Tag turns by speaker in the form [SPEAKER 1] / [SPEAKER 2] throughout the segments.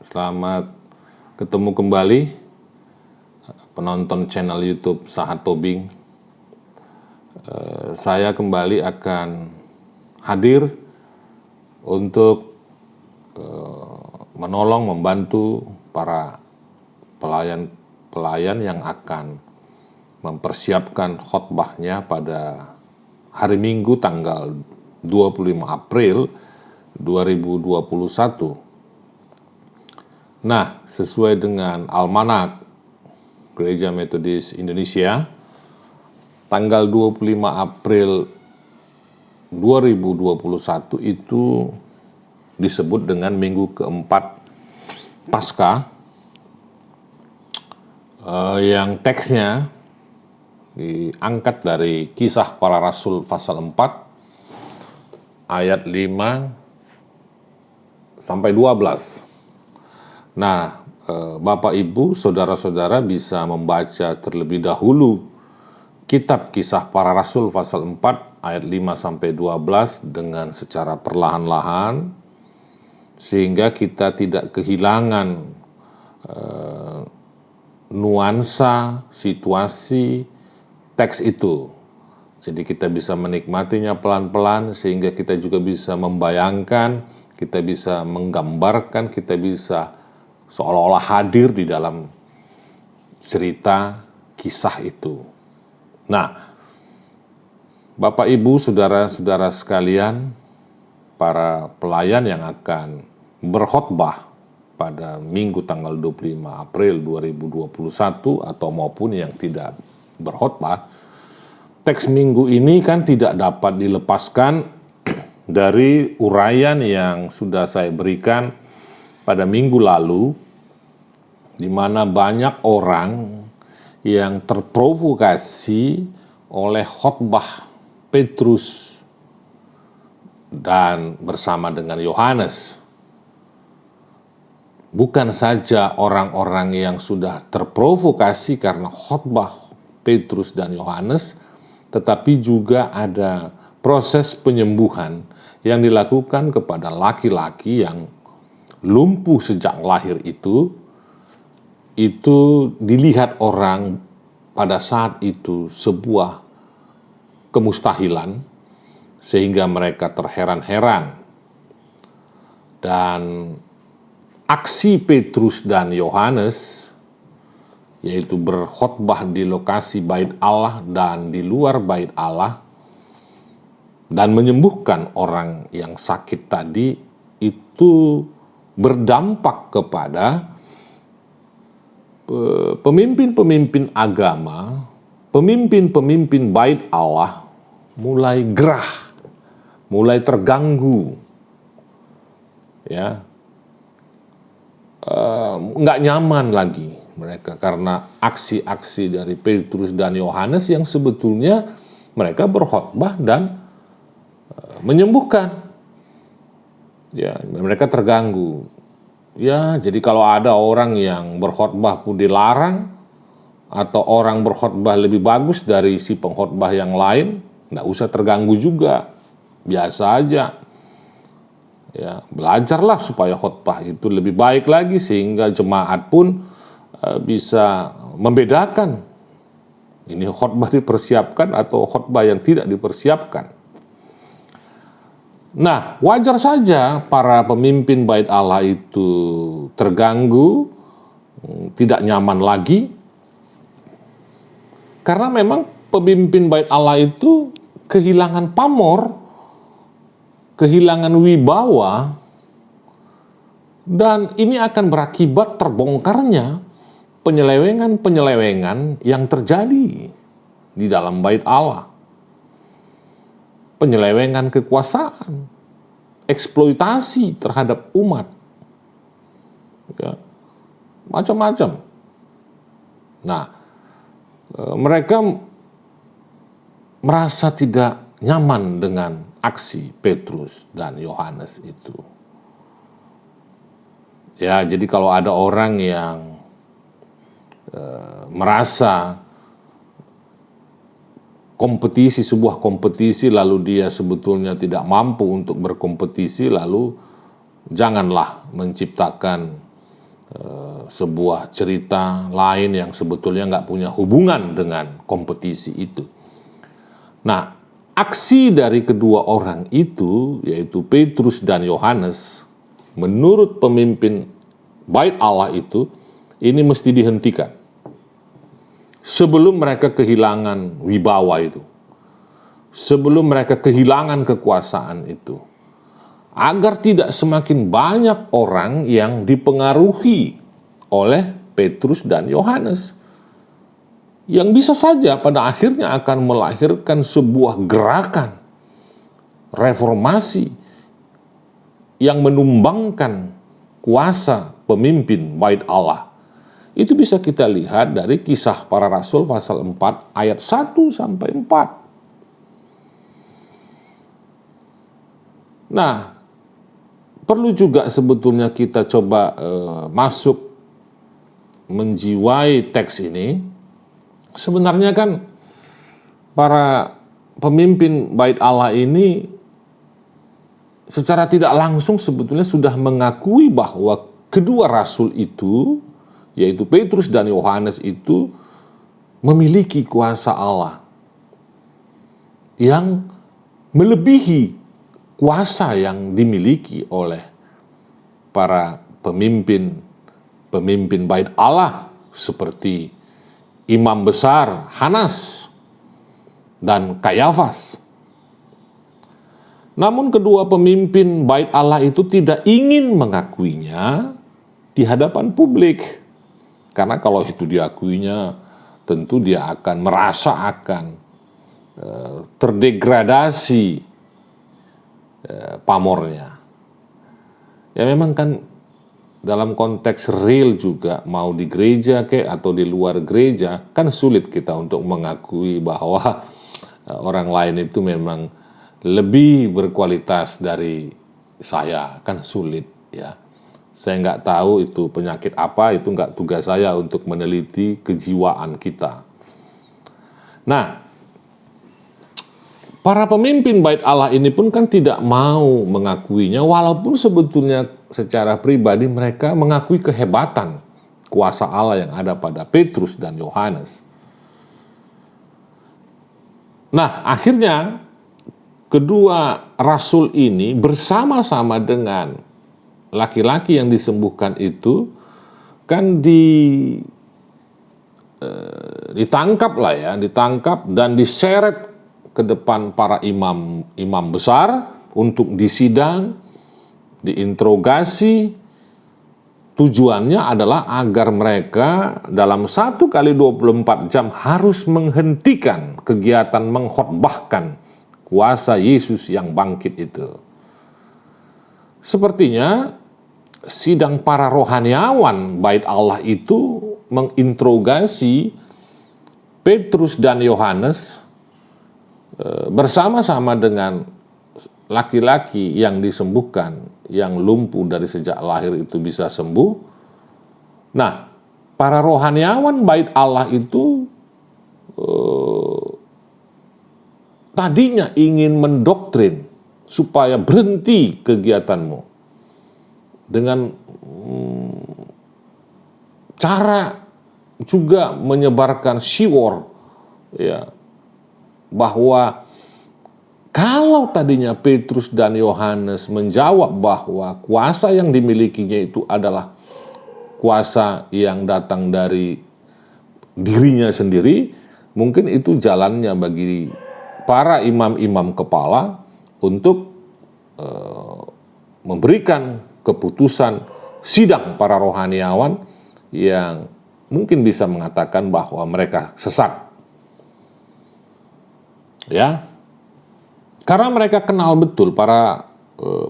[SPEAKER 1] Selamat ketemu kembali penonton channel YouTube Sahat Tobing. Saya kembali akan hadir untuk menolong, membantu para pelayan yang akan mempersiapkan khotbahnya pada hari Minggu tanggal 25 April 2021. Nah, sesuai dengan Almanak Gereja Metodis Indonesia, tanggal 25 April 2021 itu disebut dengan minggu keempat Paskah, yang teksnya diangkat dari Kisah Para Rasul pasal 4 ayat 5 sampai 12. Nah, Bapak Ibu, saudara-saudara bisa membaca terlebih dahulu kitab Kisah Para Rasul pasal 4 ayat 5 sampai 12 dengan secara perlahan-lahan sehingga kita tidak kehilangan nuansa situasi teks itu. Jadi kita bisa menikmatinya pelan-pelan sehingga kita juga bisa membayangkan, kita bisa menggambarkan, kita bisa seolah-olah hadir di dalam cerita kisah itu. Nah, Bapak Ibu, saudara-saudara sekalian, para pelayan yang akan berkhotbah pada Minggu tanggal 25 April 2021 atau maupun yang tidak berkhotbah, teks minggu ini kan tidak dapat dilepaskan dari uraian yang sudah saya berikan pada minggu lalu, di mana banyak orang yang terprovokasi oleh khotbah Petrus dan bersama dengan Yohanes. Bukan saja orang-orang yang sudah terprovokasi karena khotbah Petrus dan Yohanes, tetapi juga ada proses penyembuhan yang dilakukan kepada laki-laki yang lumpuh sejak lahir itu dilihat orang pada saat itu sebuah kemustahilan sehingga mereka terheran-heran. Dan aksi Petrus dan Yohanes, yaitu berkhotbah di lokasi bait Allah dan di luar bait Allah dan menyembuhkan orang yang sakit tadi, itu berdampak kepada pemimpin-pemimpin agama, pemimpin-pemimpin bait Allah mulai gerah, mulai terganggu, ya, nggak nyaman lagi mereka karena aksi-aksi dari Petrus dan Yohanes yang sebetulnya mereka berkhotbah dan menyembuhkan. Ya, mereka terganggu. Ya, jadi kalau ada orang yang berkhotbah pun dilarang atau orang berkhotbah lebih bagus dari si pengkhotbah yang lain, nggak usah terganggu juga, biasa aja. Ya, belajarlah supaya khotbah itu lebih baik lagi sehingga jemaat pun bisa membedakan ini khotbah dipersiapkan atau khotbah yang tidak dipersiapkan. Nah, wajar saja para pemimpin bait Allah itu terganggu, tidak nyaman lagi, karena memang pemimpin bait Allah itu kehilangan pamor, kehilangan wibawa, dan ini akan berakibat terbongkarnya penyelewengan-penyelewengan yang terjadi di dalam bait Allah. Penyelewengan kekuasaan, eksploitasi terhadap umat, ya, macam-macam. Nah, mereka merasa tidak nyaman dengan aksi Petrus dan Yohanes itu. Ya, jadi kalau ada orang yang merasa sebuah kompetisi lalu dia sebetulnya tidak mampu untuk berkompetisi, lalu janganlah menciptakan sebuah cerita lain yang sebetulnya nggak punya hubungan dengan kompetisi itu. Nah, aksi dari kedua orang itu, yaitu Petrus dan Yohanes, menurut pemimpin Bait Allah itu, ini mesti dihentikan sebelum mereka kehilangan wibawa itu, sebelum mereka kehilangan kekuasaan itu, agar tidak semakin banyak orang yang dipengaruhi oleh Petrus dan Yohanes, yang bisa saja pada akhirnya akan melahirkan sebuah gerakan reformasi yang menumbangkan kuasa pemimpin Bait Allah. Itu bisa kita lihat dari Kisah Para Rasul pasal 4 ayat 1 sampai 4. Nah, perlu juga sebetulnya kita coba masuk menjiwai teks ini. Sebenarnya kan para pemimpin Bait Allah ini secara tidak langsung sebetulnya sudah mengakui bahwa kedua rasul itu, yaitu Petrus dan Yohanes itu, memiliki kuasa Allah yang melebihi kuasa yang dimiliki oleh para pemimpin Bait Allah seperti imam besar Hanas dan Kayafas. Namun kedua pemimpin Bait Allah itu tidak ingin mengakuinya di hadapan publik. Karena kalau itu diakuinya, tentu dia akan merasa akan terdegradasi pamornya. Ya memang kan dalam konteks real juga, mau di gereja atau di luar gereja, kan sulit kita untuk mengakui bahwa orang lain itu memang lebih berkualitas dari saya, kan sulit ya. Saya nggak tahu itu penyakit apa, itu nggak tugas saya untuk meneliti kejiwaan kita. Nah, para pemimpin Bait Allah ini pun kan tidak mau mengakuinya, walaupun sebetulnya secara pribadi mereka mengakui kehebatan kuasa Allah yang ada pada Petrus dan Yohanes. Nah, akhirnya kedua rasul ini bersama-sama dengan laki-laki yang disembuhkan itu kan ditangkap dan diseret ke depan para imam besar untuk disidang, diinterogasi. Tujuannya adalah agar mereka dalam 1 kali 24 jam harus menghentikan kegiatan mengkhotbahkan kuasa Yesus yang bangkit itu. Sepertinya sidang para rohaniawan Bait Allah itu menginterogasi Petrus dan Yohanes bersama-sama dengan laki-laki yang disembuhkan, yang lumpuh dari sejak lahir itu bisa sembuh. Nah, para rohaniawan Bait Allah itu tadinya ingin mendoktrin supaya berhenti kegiatanmu dengan cara juga menyebarkan syiar ya, bahwa kalau tadinya Petrus dan Yohanes menjawab bahwa kuasa yang dimilikinya itu adalah kuasa yang datang dari dirinya sendiri, mungkin itu jalannya bagi para imam-imam kepala untuk memberikan keputusan sidang para rohaniawan yang mungkin bisa mengatakan bahwa mereka sesat. Ya, karena mereka kenal betul, para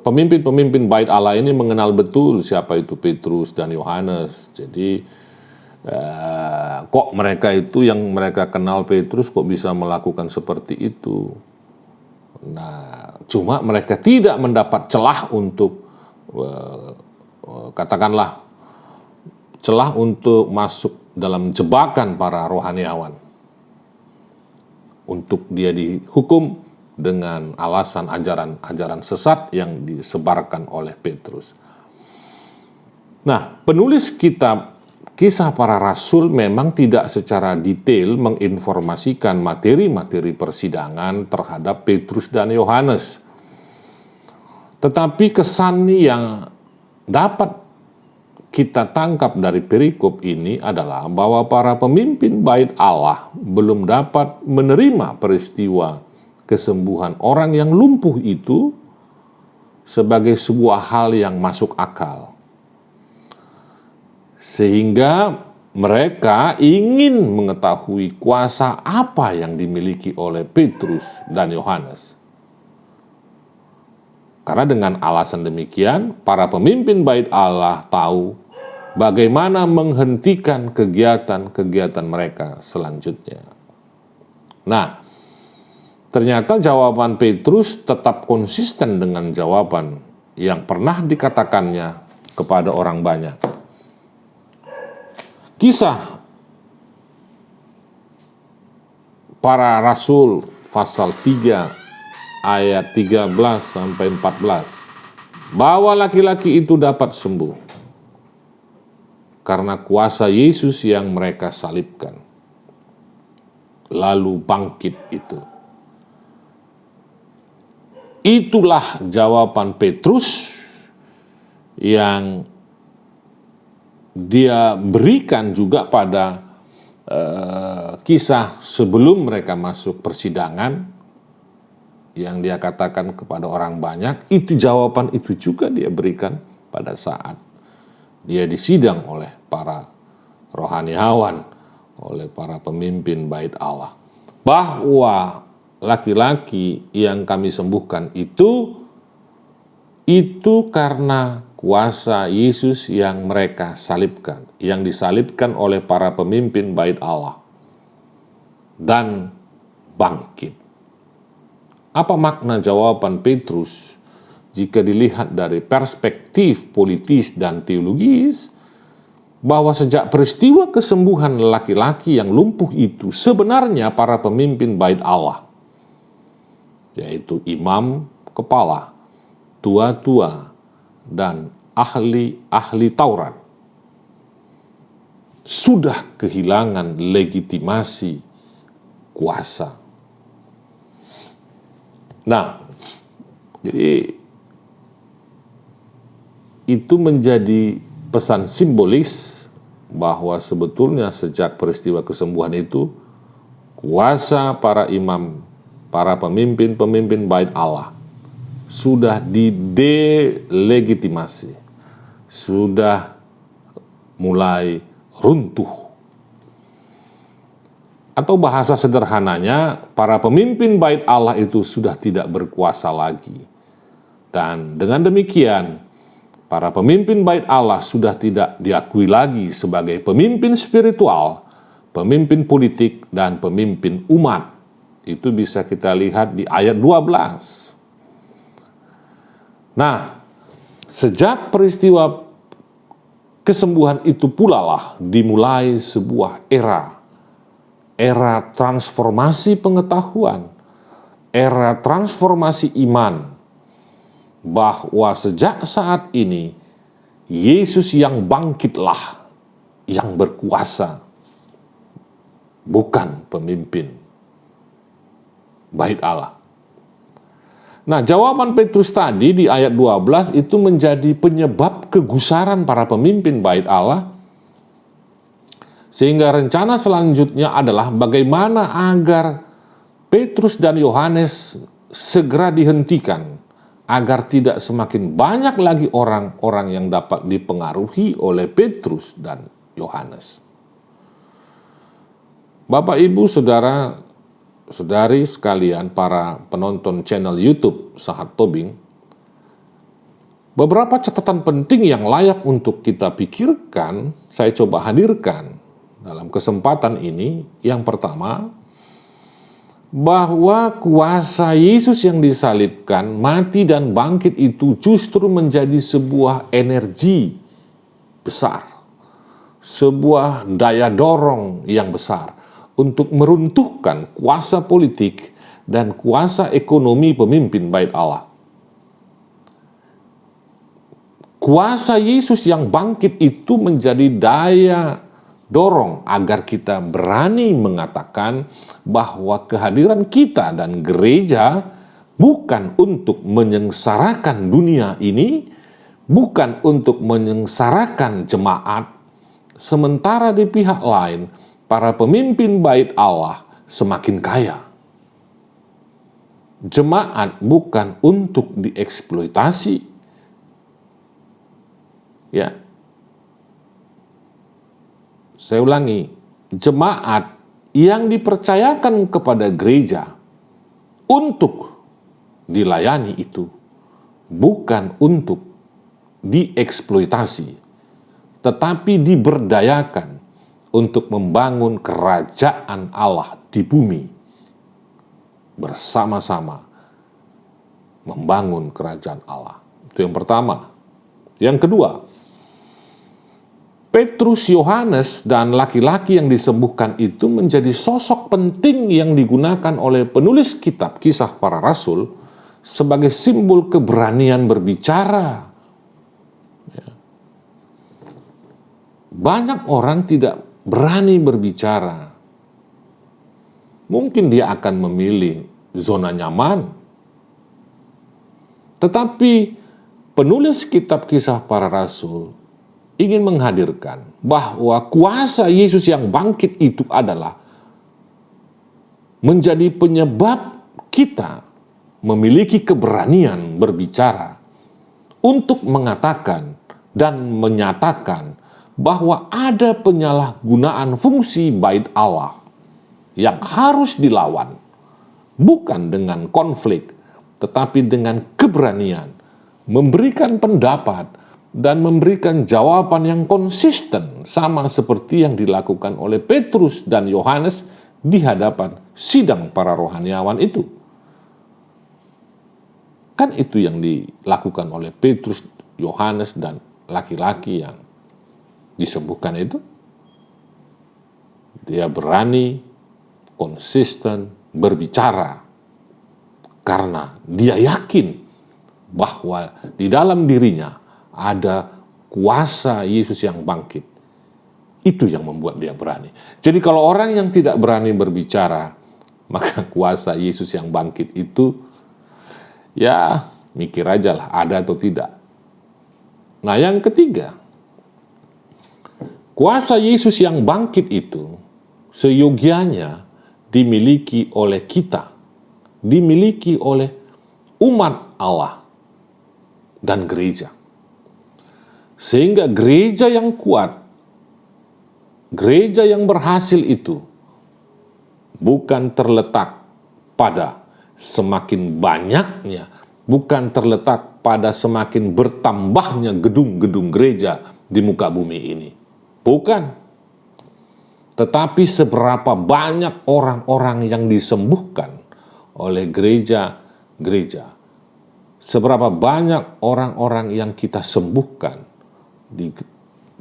[SPEAKER 1] pemimpin-pemimpin Bait Allah ini mengenal betul siapa itu Petrus dan Yohanes. Jadi kok mereka itu yang mereka kenal Petrus kok bisa melakukan seperti itu. Nah, cuma mereka tidak mendapat celah untuk katakanlah celah untuk masuk dalam jebakan para rohaniawan untuk dia dihukum dengan alasan ajaran-ajaran sesat yang disebarkan oleh Petrus. Nah, penulis kitab Kisah Para Rasul memang tidak secara detail menginformasikan materi-materi persidangan terhadap Petrus dan Yohanes. Tetapi kesan yang dapat kita tangkap dari perikop ini adalah bahwa para pemimpin bait Allah belum dapat menerima peristiwa kesembuhan orang yang lumpuh itu sebagai sebuah hal yang masuk akal. Sehingga mereka ingin mengetahui kuasa apa yang dimiliki oleh Petrus dan Yohanes. Karena dengan alasan demikian, para pemimpin bait Allah tahu bagaimana menghentikan kegiatan-kegiatan mereka selanjutnya. Nah, ternyata jawaban Petrus tetap konsisten dengan jawaban yang pernah dikatakannya kepada orang banyak. Kisah Para Rasul pasal 3 ayat 13 sampai 14. Bahwa laki-laki itu dapat sembuh karena kuasa Yesus yang mereka salibkan. Lalu bangkit itu. Itulah jawaban Petrus yang dia berikan juga pada kisah sebelum mereka masuk persidangan, yang dia katakan kepada orang banyak. Itu jawaban itu juga dia berikan pada saat dia disidang oleh para rohaniawan, oleh para pemimpin bait Allah, bahwa laki-laki yang kami sembuhkan itu karena kuasa Yesus yang mereka salibkan, yang disalibkan oleh para pemimpin bait Allah dan bangkit. Apa makna jawaban Petrus jika dilihat dari perspektif politis dan teologis? Bahwa sejak peristiwa kesembuhan laki-laki yang lumpuh itu, sebenarnya para pemimpin bait Allah, yaitu imam kepala, tua-tua, dan ahli-ahli Taurat, sudah kehilangan legitimasi kuasa. Nah, jadi itu menjadi pesan simbolis bahwa sebetulnya sejak peristiwa kesembuhan itu, kuasa para imam, para pemimpin-pemimpin bait Allah sudah didelegitimasi, sudah mulai runtuh. Atau bahasa sederhananya, para pemimpin bait Allah itu sudah tidak berkuasa lagi. Dan dengan demikian, para pemimpin bait Allah sudah tidak diakui lagi sebagai pemimpin spiritual, pemimpin politik, dan pemimpin umat. Itu bisa kita lihat di ayat 12. Nah, sejak peristiwa kesembuhan itu pula lah dimulai sebuah era transformasi pengetahuan, era transformasi iman, bahwa sejak saat ini Yesus yang bangkitlah yang berkuasa, bukan pemimpin bait Allah. Nah, jawaban Petrus tadi di ayat 12 itu menjadi penyebab kegusaran para pemimpin bait Allah, sehingga rencana selanjutnya adalah bagaimana agar Petrus dan Yohanes segera dihentikan, agar tidak semakin banyak lagi orang-orang yang dapat dipengaruhi oleh Petrus dan Yohanes. Bapak, Ibu, Saudara, Saudari sekalian, para penonton channel YouTube Sahat Tobing, beberapa catatan penting yang layak untuk kita pikirkan, saya coba hadirkan dalam kesempatan ini. Yang pertama, bahwa kuasa Yesus yang disalibkan, mati dan bangkit itu justru menjadi sebuah energi besar, sebuah daya dorong yang besar untuk meruntuhkan kuasa politik dan kuasa ekonomi pemimpin bait Allah. kuasa Yesus yang bangkit itu menjadi daya dorong agar kita berani mengatakan bahwa kehadiran kita dan gereja bukan untuk menyengsarakan dunia ini, bukan untuk menyengsarakan jemaat, sementara di pihak lain para pemimpin bait Allah semakin kaya. Jemaat bukan untuk dieksploitasi. Ya. Saya ulangi, jemaat yang dipercayakan kepada gereja untuk dilayani itu bukan untuk dieksploitasi, tetapi diberdayakan untuk membangun kerajaan Allah di bumi, bersama-sama membangun kerajaan Allah. Itu yang pertama. Yang kedua, Petrus, Yohanes, dan laki-laki yang disembuhkan itu menjadi sosok penting yang digunakan oleh penulis kitab Kisah Para Rasul sebagai simbol keberanian berbicara. Banyak orang tidak berani berbicara. Mungkin dia akan memilih zona nyaman. Tetapi penulis kitab Kisah Para Rasul ingin menghadirkan bahwa kuasa Yesus yang bangkit itu adalah menjadi penyebab kita memiliki keberanian berbicara untuk mengatakan dan menyatakan bahwa ada penyalahgunaan fungsi bait Allah yang harus dilawan, bukan dengan konflik, tetapi dengan keberanian memberikan pendapat dan memberikan jawaban yang konsisten, sama seperti yang dilakukan oleh Petrus dan Yohanes di hadapan sidang para rohaniawan itu. Kan itu yang dilakukan oleh Petrus, Yohanes, dan laki-laki yang disembuhkan itu. Dia berani, konsisten berbicara karena dia yakin bahwa di dalam dirinya ada kuasa Yesus yang bangkit. Itu yang membuat dia berani. Jadi kalau orang yang tidak berani berbicara, maka kuasa Yesus yang bangkit itu, ya mikir aja lah ada atau tidak. Nah yang ketiga, kuasa Yesus yang bangkit itu seyogianya dimiliki oleh kita, dimiliki oleh umat Allah dan gereja. Sehingga gereja yang kuat, gereja yang berhasil itu bukan terletak pada semakin banyaknya, bukan terletak pada semakin bertambahnya gedung-gedung gereja di muka bumi ini. Bukan. Tetapi seberapa banyak orang-orang yang disembuhkan oleh gereja-gereja. Seberapa banyak orang-orang yang kita sembuhkan di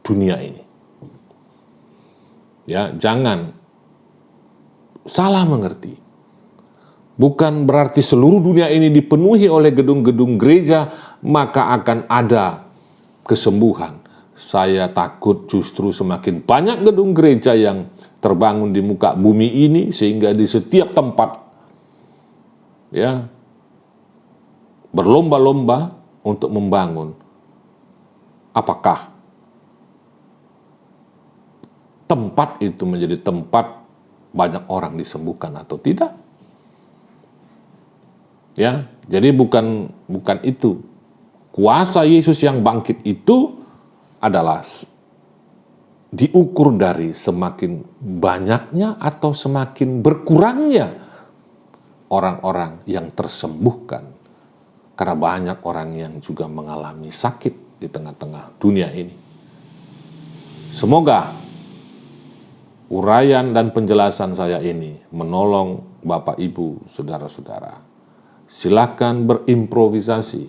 [SPEAKER 1] dunia ini. Ya, jangan salah mengerti. Bukan berarti seluruh dunia ini dipenuhi oleh gedung-gedung gereja, maka akan ada kesembuhan. Saya takut justru semakin banyak gedung gereja yang terbangun di muka bumi ini, sehingga di setiap tempat ya berlomba-lomba untuk membangun. Apakah tempat itu menjadi tempat banyak orang disembuhkan atau tidak? Ya, jadi bukan itu. Kuasa Yesus yang bangkit itu adalah diukur dari semakin banyaknya atau semakin berkurangnya orang-orang yang tersembuhkan. Karena banyak orang yang juga mengalami sakit di tengah-tengah dunia ini. Semoga uraian dan penjelasan saya ini menolong Bapak, Ibu, Saudara-saudara. Silakan berimprovisasi.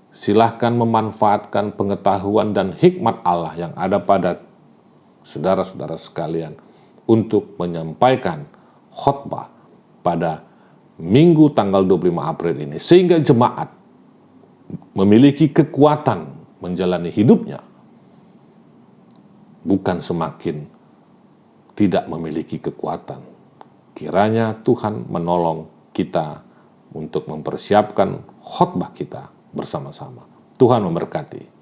[SPEAKER 1] Silakan memanfaatkan pengetahuan dan hikmat Allah yang ada pada saudara-saudara sekalian untuk menyampaikan khotbah pada Minggu tanggal 25 April ini. Sehingga jemaat memiliki kekuatan menjalani hidupnya bukan semakin tidak memiliki kekuatan. Kiranya Tuhan menolong kita untuk mempersiapkan khotbah kita bersama-sama. Tuhan memberkati.